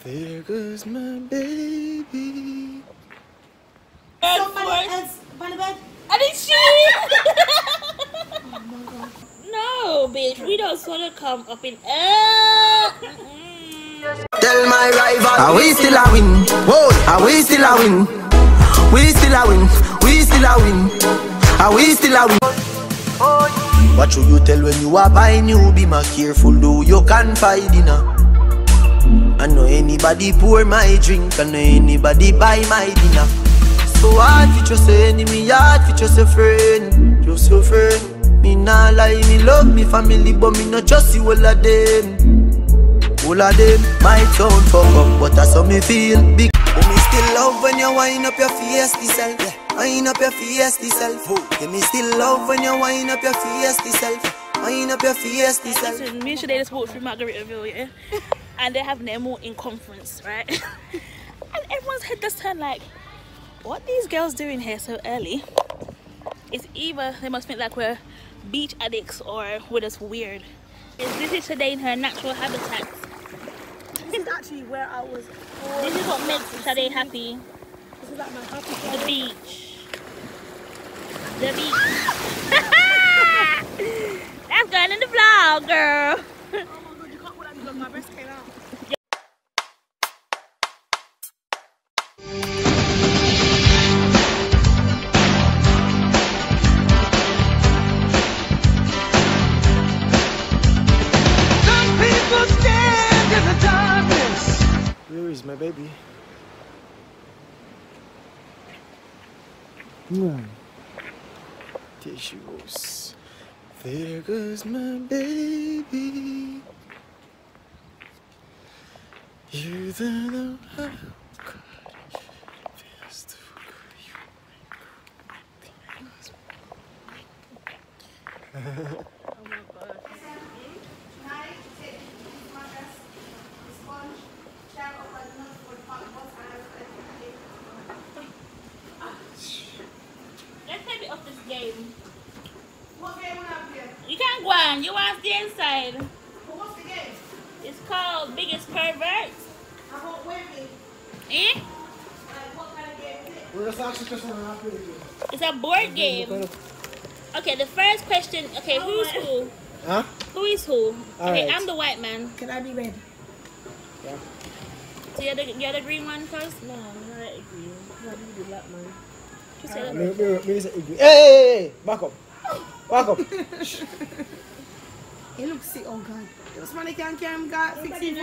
There goes my baby. Somebody else by the bed. And it's she! Oh my god. No, bitch, we don't want to come up in Tell my rival, are we still a win? Whoa, are we still a win? We still a win. We still a win. Are we still a win? What should you tell when you are buying you? Be more careful, though you can find dinner. I know anybody pour my drink, I know anybody buy my dinner. So hard for just a enemy, hard for just a friend, just a friend. Me nah lie, me love me family, but me not just see all of them. All of them might sound fuck up, but that's how me feel. Big, but me still love when you wind up your face self. Yeah. Wind up your face self. Yeah, me still love when you wind up your face self. Wind up your face self. Listen, me and Shade just walked through Margaritaville, yeah? And they're having their morning conference, right? And everyone's head just turned like, what these girls doing here so early? It's either they must think like we're beach addicts or we're just weird. This is Shade in her natural habitat. This is actually where I was born. This is what makes Shade happy. This is like my happy The place. beach. The beach. That's going in the vlog, girl. Oh my god, you can't put that because my breast came out. Where is my baby? There she goes. There goes my baby. You don't know how good it feels to call you my girl. Oh my god. Let's take it off this game. What game we have here? You can't go on. You want to stay inside. But what's the game? It's called Biggest Pervert. I won't win it. Eh? Like, what kind of game is it? We're just asking questions and happy with you. It's a board game. Okay, the first question. Okay, who's who? Huh? Who is who? Okay, Alright. I'm the white man. Can I be red? Yeah. So you're the green one first? No, I'm not green. I'm the black man. Just say that. Hey! Back up. Back up. He looks sick, oh god. This man can't carry him, God. Fix it.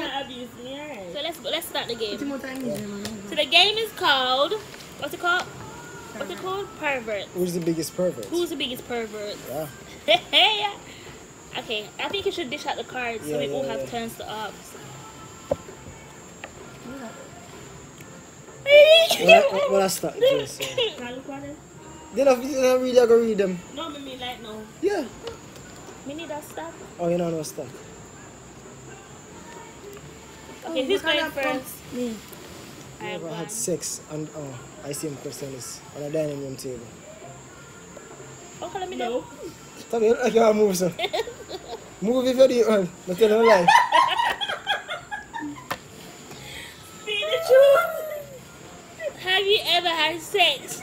So let's start the game. More time easier, man. So the game is called, what's it called? What's it called? Pervert. Who's the biggest pervert? Who's the biggest pervert? Yeah. Okay, I think you should dish out the cards so we all have turns to ask. Well, I start this. Can I look at it? They don't really go read them. No, me like no. Yeah. Me need that stuff. Oh, you know no stuff. Okay, who's going first? Me. I I have never one. had sex and I see him question is on a dining room table. Okay, let me know. Tell me, like you want to move, sir. Move if you do it, man. But tell no lie. Be the truth. Have you ever had sex?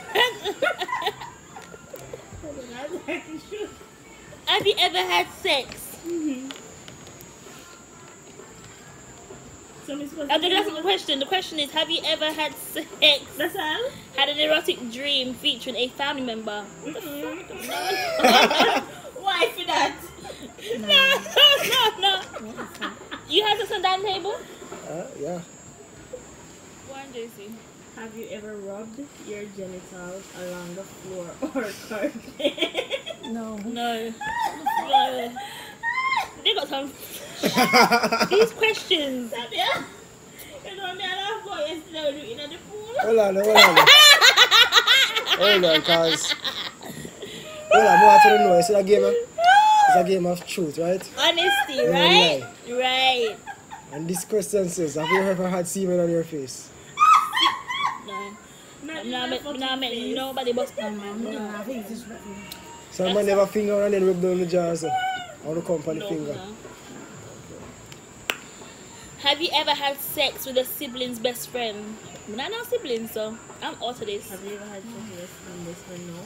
Have you ever had sex? Okay, that's not the question. The question is, have you ever had sex? That's all? Had an erotic dream featuring a family member? What the fuck? No. Why for that? No. You had sex on that table? Yeah. One, JC. Have you ever rubbed your genitals along the floor or carpet? No. No. They got some. These questions. Yeah. You know me, I love boy yesterday in the pool. Hold on. Hold on, cause. Hold on, more to the know. It's a game of truth, right? Honesty, No right? lie. Right. And this question says, have you ever had semen on your face? No, nobody bust down, man. I think it's disrespectful. Someone never finger and then rub down the jaws. I want to come on the finger. No. Have you ever had sex with a sibling's best friend? I'm not no siblings, so I'm out of this. Have you ever had sex with a friend best friend? No.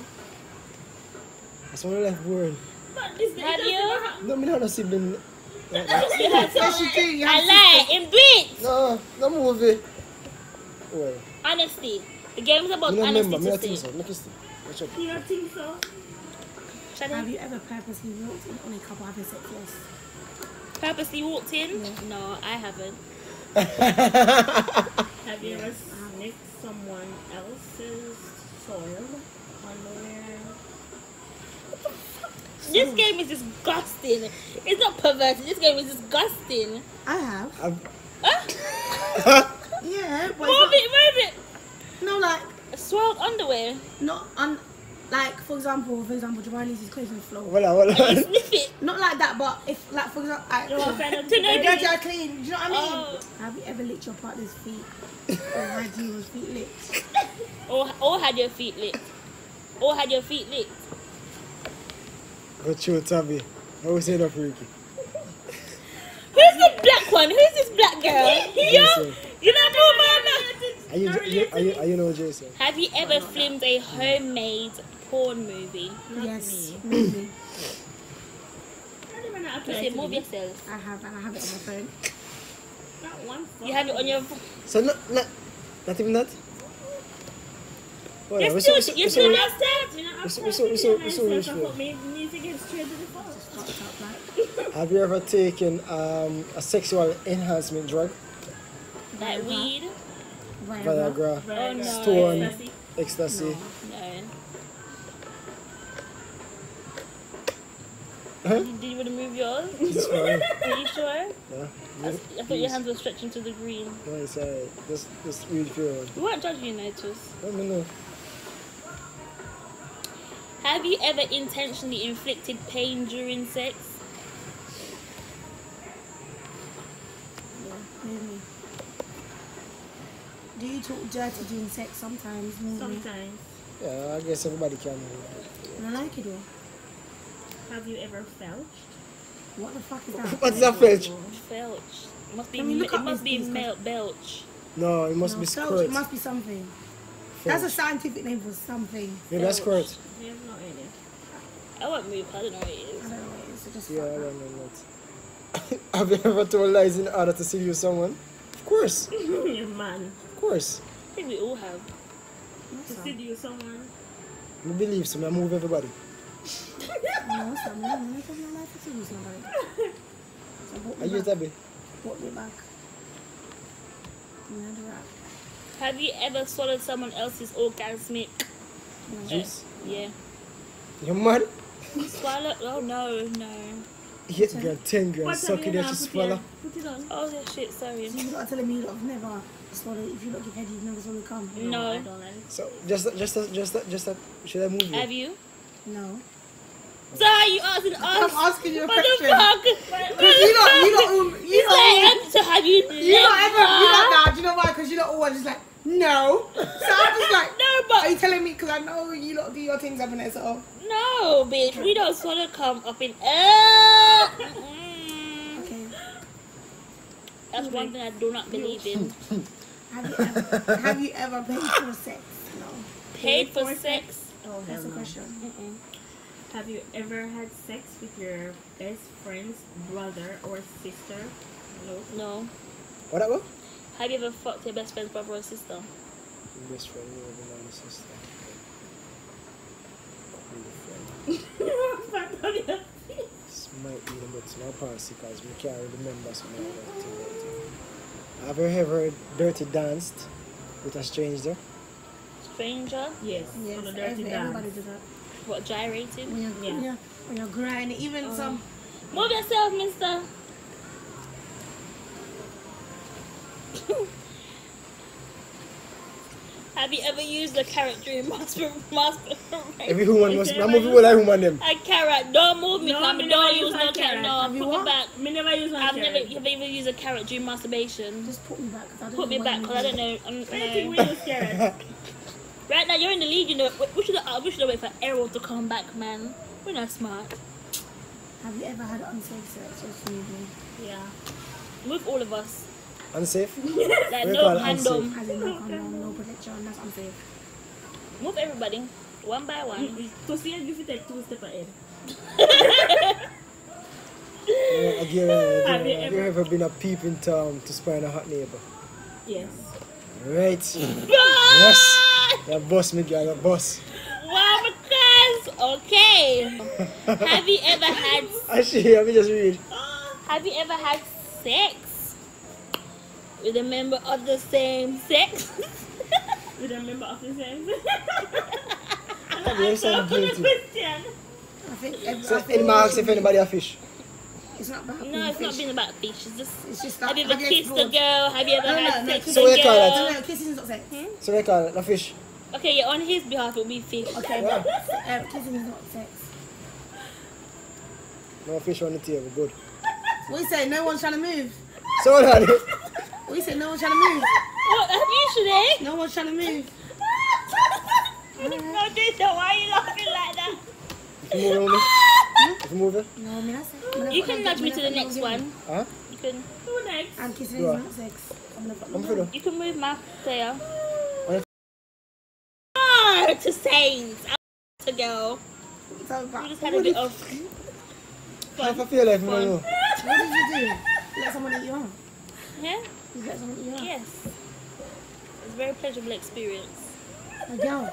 That's one of the word. But this Have you? No, me not a sibling. You had Yes, you do. You have I lie, in bit. No, no movie. Well, Honesty. The game is about me not honesty remember. Me to not think say. so. Make it stay. Watch out. You don't think so? Have you ever purposely walked in on a couple having sex? Yes. Purposely walked in? No, I haven't. Have you ever sniffed someone else's soiled underwear? This game is disgusting. It's not perverted. This game is disgusting. I have. Huh? Yeah, but Move it. no, like Swirled underwear. not on. Like for example, Jamal leaves his clothes on the floor. Well. You sniff it. Not like that, but if like for example, You know what kind of To know they dirty or clean. Do you know what I mean? Oh. Have you ever licked your partner's feet? Or had your feet licked? Or had your feet licked. Or had your feet licked. Go chill, Tabby. I was saying that freaky. Who's the black one? Who's this black girl? You don't know about that. Are you know Jason? Have you ever filmed a homemade porn movie? Yes, maybe. You say move yourself. I have, and I have it on my phone. Not one. You have it on your. So not even that. Well, You're still not Have you ever taken a sexual enhancement drug? like weed. Viagra, Oh no. stone, ecstasy. No. Huh? Did you want to move yours? It's fine. Are you sure? Yeah. I thought your hands were stretching to the green. No, it's alright. Just read through it. We weren't judging you, Notice. Let me know. Have you ever intentionally inflicted pain during sex? Yeah, maybe. Do you talk dirty during sex sometimes? Maybe. Sometimes. Yeah, I guess everybody can. And I like it though. Have you ever felched? What the fuck is that? What's that fetch? Felch. Must be. Can we look It up must be these things? belch. No, it must No, be felch, squirt. it must be something. That's a scientific name for something. Maybe that's squirt. You have no idea. I won't move. I don't know what it I is. don't know what it is. So just Yeah, I fuck don't know that. Have you ever told lies in order to seduce someone? Of course. You're man. Of course. I think we all have. To seduce someone. I believe so. I move everybody. No, stop. No, no, no, no, life is serious, nobody. So walk Are me you back. Tabby? Walk me back. Yeah, the rap. Have you ever swallowed someone else's orgasmic? Juice? Yeah. You mad? Swallow? Oh no. 8 grand, 10 grand, What's suck it now? out, just swallow. Put it on. Oh yeah, shit. Sorry. So you got to tell me you've never swallowed. If you don't give head, you've never swallowed cum. No. I don't like it. So, just that, should I move you? Have you? No. So are you asking us? I'm asking you a What the question. fuck? So have you? You don't ever, nah, do you know why? Because you don't always just like, no. So I'm just like, No, but are you telling me? Because I know you lot do your things up in there, so. no, bitch. We don't swallow cum up in. Okay. That's one thing I do not believe in. Have you ever paid for sex? No. Paid for sex? Oh, That's hell the no. question. Have you ever had sex with your best friend's brother or sister? No. No. What that go? Have you ever fucked your best friend's brother or sister? Best friend, you have a sister. This might be the bit my policy because we can't remember some of that. Have you ever dirty danced with a stranger? Stranger? Yes. Yes, On a dirty everybody dance. does that. What, gyrating? When you're grinding, even some. Move yourself, mister. Have you ever used a carrot during masturbation? Every woman must. I'm moving with that woman them. A carrot. Don't move me, No, Tommy. me Don't never use use no no carrot. carrot. No, Have you put me what? back. Me never use my Have carrot. you ever used a carrot during masturbation? Just put me back. 'Cause I don't Put me know back, what because I you don't know. I think we use carrot. Right now, you're in the lead, you know. We should wait for Errol to come back, man. We're not smart. Have you ever had unsafe sex? Just maybe. Yeah. With all of us. Unsafe? Like We no call it condom. As in no condom, no protection, that's unsafe. Move everybody, one by one. To see if you take 2 steps ahead. Again, have you ever been a peeping Tom to spy on a hot neighbor? Yes. Right. Yes. You're boss, me girl, you're boss. Wow, because okay. Have you ever had? Actually, let me just read. Have you ever had sex with a member of the same sex? With a member of the same. Have you ever guilty? Question. I think So, any marks if anybody a fish? it's not about No, it's not been about fish. It's It's just have you like, ever kissed a girl? Have you ever No, had no, sex with so we a call it- girl? No, kissing is not sex. So we call it a fish. Okay, yeah, on his behalf it would be fish. Okay, Yeah. but kissing is not sex. No fish on the table, good. What you say? No one's trying to move. So what are you? What you say? No one's trying to move. What? Have you today? No one's trying to move. No, Jason, why are you laughing like that? If you move it? If you move it? No, I mean that's it. You can nudge me to the next one. Huh? You can. Who next? And kissing Yeah. is not sex. I'm for You can move my player. Alright. Oh, to Saints. To go. So, We just had a bit of. Half a feel like, no. what did you do? You let someone eat you on? Yeah? You let someone eat you on? Yes. It's a very pleasurable experience. A girl.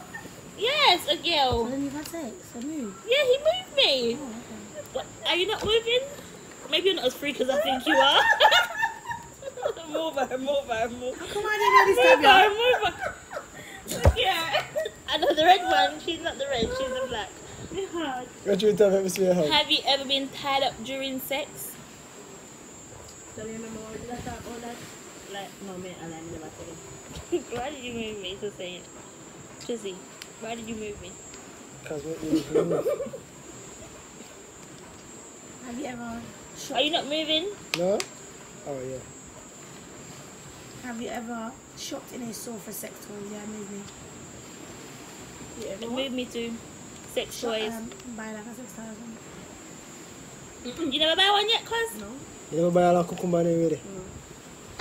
Yes, a So girl. then you've had sex. So move. Yeah, he moved me. Oh, okay. What? Are you not moving? Maybe you're not as free as I think you are. Move her, move her, move her. Come on, you know this Move time, her, move her. Yeah. I know the red one. She's not the red, she's the black. What you tell me, swear how? Have you ever been tied up during sex? So you remember what did I talk about that? Like, no, man, I never said it. Why did you move me to say it? Chizzy, why did you move me? Because we move. Have you ever Are you not moving? No? Oh, yeah. Have you ever shopped in a store for sex toys? Yeah, move me. Move me to sex toys. Buy like a 6,000. You never buy one yet, cuz? No. You never buy a lot of cucumber anyway?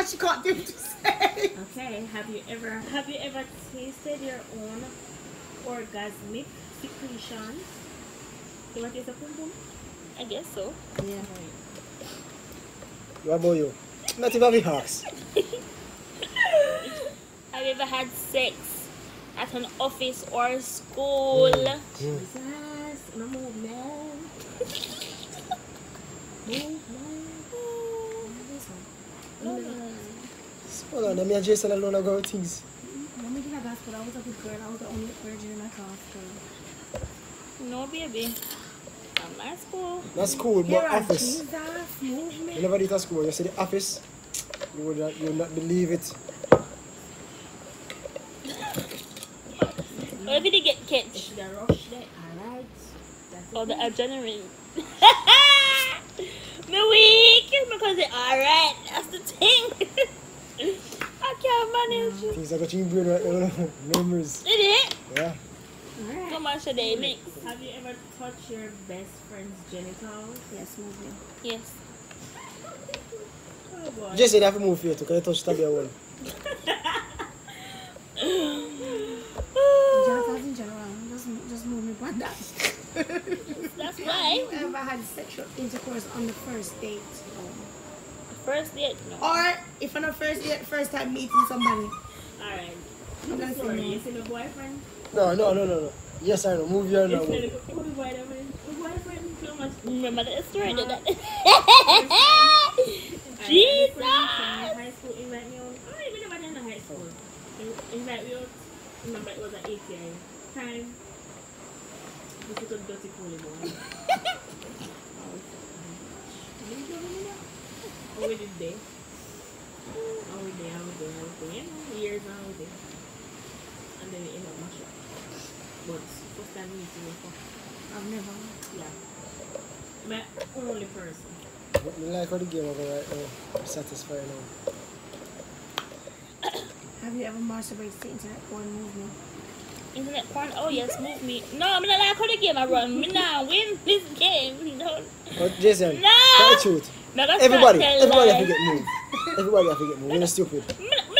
She can't do to say. Okay, have you ever tasted your own orgasmic secretion? You want to taste a pum pum? I guess so. Yeah. What about you? Not even the house. Have you ever had sex at an office or school? Jesus, no movement. Hold on, let me and Jason alone I go things. Let me give a gospel. I was a good girl. I was the only virgin in my class. No, baby. At my school. Not school, but office. Jesus, move me. You never did at school. You see the office, you would not believe it. What if you did get catch? The rush there, alright. Or the adrenaline? The week! Because it alright. That's the thing. I can't manage. Things are getting brain right now. Memories. Did it? Yeah. Come on, Shade. Next. Have you ever touched your best friend's genitals? Yes, move me. Yes. Oh boy. Jason, you have to move here too. Can you touch the other one? Genitals in general. Just move me one that. That's Have why. you ever had sexual intercourse on the first date? First date, no. Or if on a first date, first time meeting somebody? Alright. I'm gonna say Sorry, no. you see my boyfriend? No. Yes, I know. Move here now. My boyfriend too much. Remember that story? Did that? Jesus! Jesus! High school invite me on. Oh, even if I didn't know high school. Invite me out. Remember it was an ATI time. This is a dirty coolie boy. How we did they? How we there. You know, years now we there. And then we end up mash up. But first time meeting me. I've never. Yeah. My only person. I like how the game over right now. I'm satisfied now. Have you ever masturbated to internet porn? Move me. Internet porn? Oh, yes, move me. No, I'm not like how the game I run. Me now win this game. No. But Jason, No! tell the truth. No, that's Everybody not have to lie. get moved. Everybody have to get moved. You're stupid.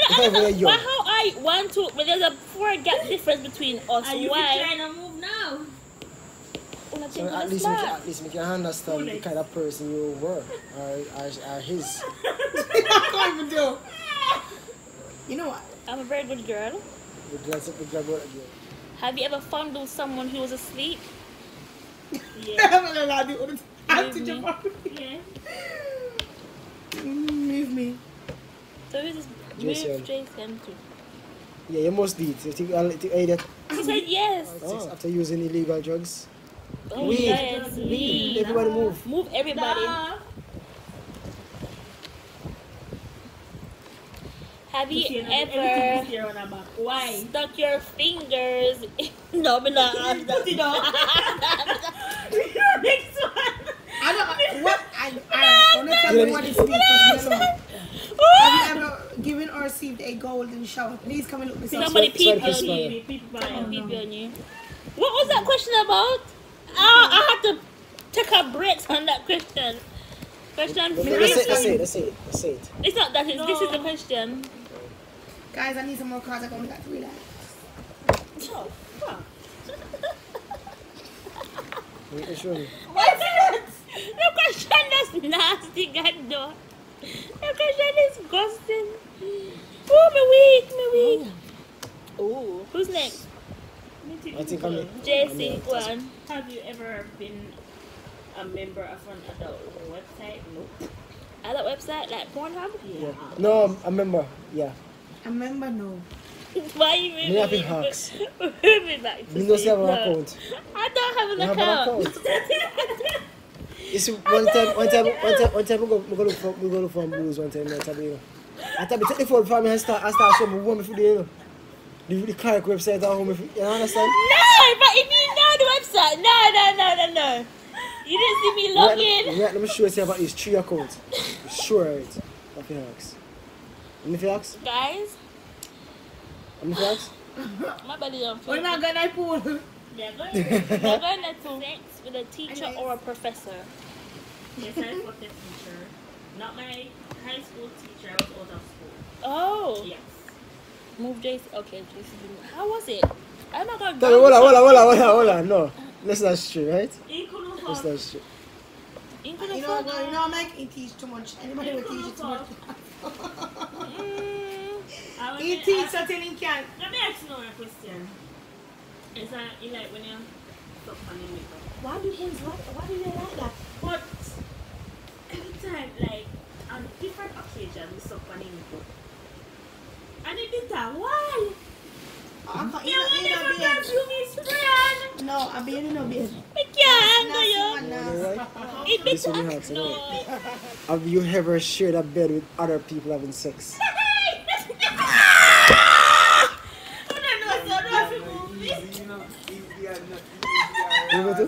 Why how I want to? But there's a 4 gap difference between us. Are you Why? trying to move now? So at least we can understand the kind of person you were or his. I can't even do. You know what? I'm a very good girl. We're glad about it again. Have you ever fondled someone who was asleep? Yeah. I'm not allowed to do all the time to Leave jump me. up. Yeah. Leave me. So who's this? Jason. Move Jason too. Yeah, you must do it. You think I'll that She said yes. after using illegal drugs? Oh, Weed. yes. Weed. Everybody move. Move everybody. Have you ever Why? stuck your fingers? No, but not. Put it on. Next one. I don't. What? I want to tell you what it's means. Have you ever given or received a golden shower? Please come and look this up. Somebody peeped Sorry, on you. People Peeped on you. What was that question about? I had to take a break on that question. Question Let's 3. say it. It's not that. This is the question. Guys, I need some more cards. I only got 3 left. Oh, fuck. Show me. What's that? The question is nasty, God no. The question is disgusting. Oh, my weak. Oh, who's next? I think I'm JC, go on. Have you ever been a member of an adult website? Nope. Other website like Pornhub? Yeah. No, I remember. Yeah. I remember no. Why you Me have been hacks. moving back to You don't have an no. account. I don't have an You have an account. account. You see, one time we go look for blues one time. I take the phone from me and start showing me what me for do, you know. The correct website or home, you understand? No, but if you know the website, no. You didn't see me log in. Right, let me show you about these 3 accounts. Sure, right? Okay, hacks. How many hacks? Guys, How many hacks? my body don't feel. We're not gonna pool. They're going to sex with a teacher or a professor. Yes, I was a teacher. Not my high school teacher. I was out of school. Oh. Yes. Move JC. Okay, JC. How was it? I'm not gonna Tell me, hold on. No, that's not true, right? He couldn't That's afford. not true. You know, I'm making teach too much. Anybody will teach you too much. He teach until he can't. Let me ask you a question. Is that you like when you stop on your makeup? Why do they like that? But anytime, like on different occasions, we stop on your makeup. And it did that. Why? I can't You want eat to a perfume is spray on. No, I'm being no beard. I can't Nasty go man, You know nasty. why? It This will be hacks, no. Have you ever shared a bed with other people having sex?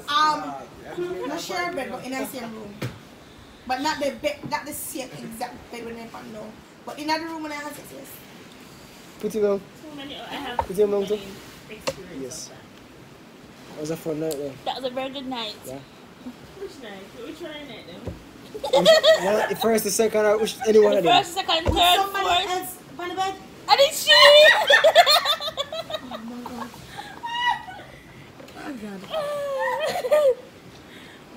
Not share bed, but in the same room. But not the bed, not the same exact bed when I found no. But in another room when I had sex, yes. Put it down. So many, I have Put your mouth up. experience Yes. of that. It was a fun night though. That was a very good night. Yeah. Which night? Which one I night then? The first, the second, or which anyone The of them? first, second, With third, somebody fourth. else on the bed. I didn't see it. Oh my god. Oh god.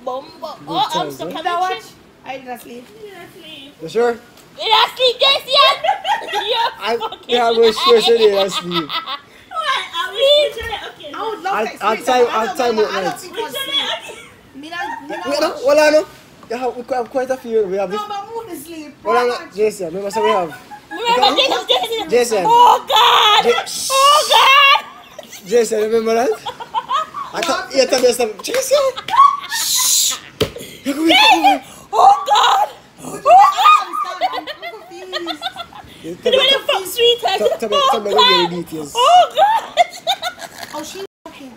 Bomba. Good Oh, I'm times, so eh? Did I watch? I did not sleep. You sure? Did I sleep just yet? Yeah, I'm going to sure say they sleep. I would love to I'll experience time- that, but I'll time I what don't night. think I'll sleep. Me not Wait, no, watch. hold on, no. We have quite a few. We have No, it. but moon is sleep. Hold on, Watch. Jason. Remember, so we have Remember, Jason. Jason. Oh God! Oh God! Jason, remember that? I thought you told me something. Jason! Shh! You're going to Oh God! Oh God! I'm confused. Did the fuck sweetheart? Tell me Oh the God! details. Oh God! Oh, she fucking.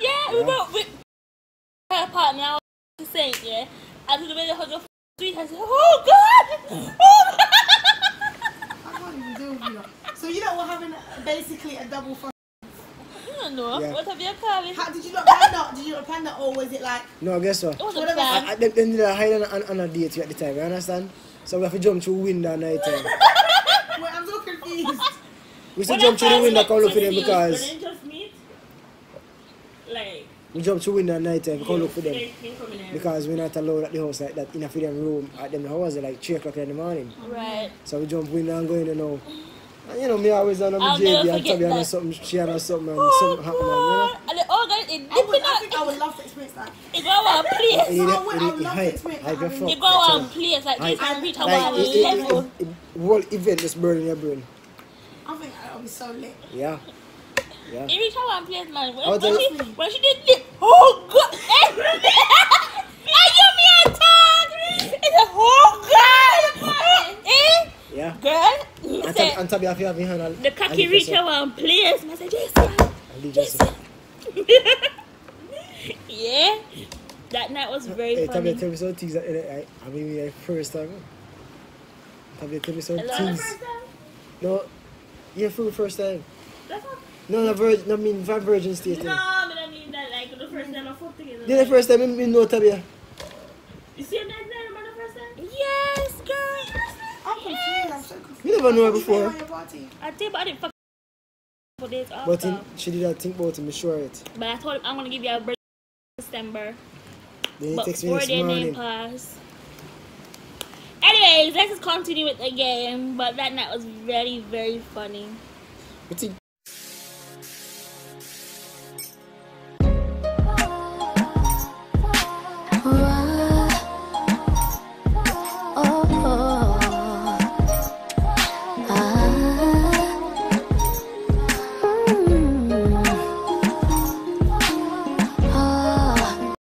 Yeah, we were with her partner. I was saying, yeah. And the way they hug her sweetheart, I said, oh God! Oh God! I can't even do it, you know. So you know we're having basically a double for. I don't know. Yeah. What have you called it? How did you not plan that? Did you not plan that, or was it like? No, guess what? It was a Whatever. plan. They did a hide on a date at the time, you understand? So we have to jump through window at night time. Wait, I'm so confused. We should jump through the window come look for them But because then just meet. Like. we jump through window at night time come look for them. They come in there. Because we're not allowed at the house like that in a freedom room at them hours at like 3 o'clock in the morning. Right. So we jump window and go in there now. And you know, me always on my I'll JB never and Tabby forget and something, she had something and something happen, man, you know? And the organ is I dipping think I out. would love to experience that. It go on place. No, I would love to experience that. It go on place like this and reach our level. Whole event just burning your brain. I think that would be so lit. Yeah. Yeah. It reach our place, man. Oh, When she did this, oh God! Are you me a talk? It's a whole God! Eh? Yeah. Girl, And Tabby have your hand on. the cocky reach our place. I said, Jason. Yeah, that night was very Hey, funny. Tabby, tell me some things that I mean, my first time. Tabby, tell me some Hello? things. No, yeah, for the first time. That's not. No, I mean, from Virgin State. No, I mean that like the first time I fucked together. Yeah, the first time I know Tabby. You see that remember the first time? Yes, girl. I'm confused. I'm so confused. You never know her before. On your party. I did, but I didn't fuck for days But after. she did not think about him, sure it. But I told him I'm gonna give you a birthday in December. Then he But texts me before this their name morning. pass. Anyways, let's just continue with the game. But that night was very, very funny. But see,